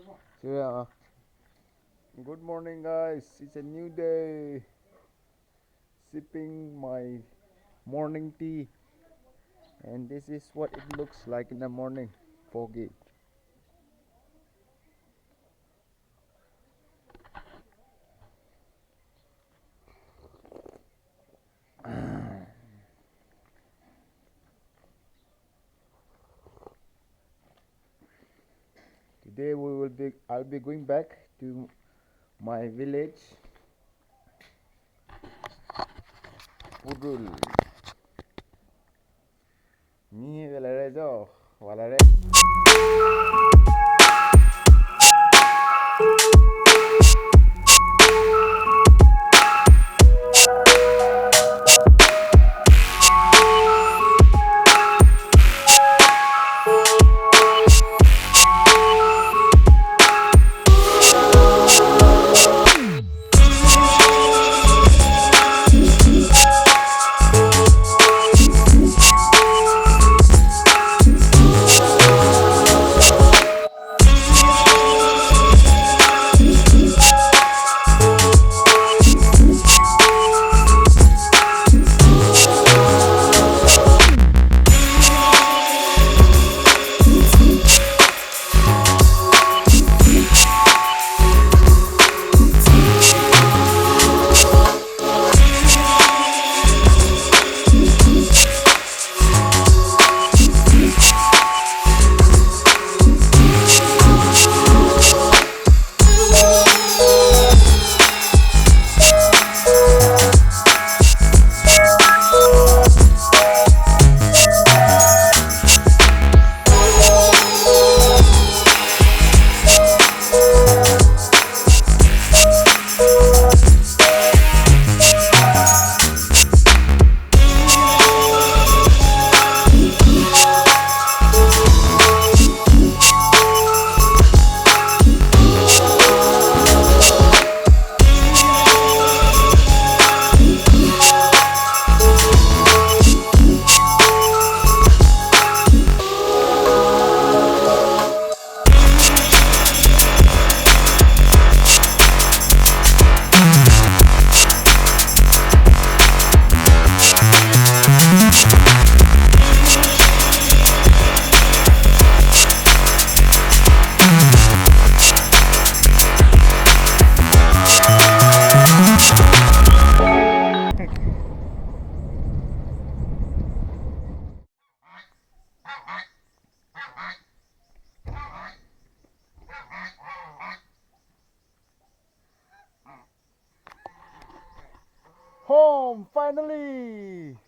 So yeah, good morning, guys. It's a new day. Sipping my morning tea, and this is what it looks like in the morning. Foggy. Today I'll be going back to my village, Pudul. Ni walare jo, walare. Home finally.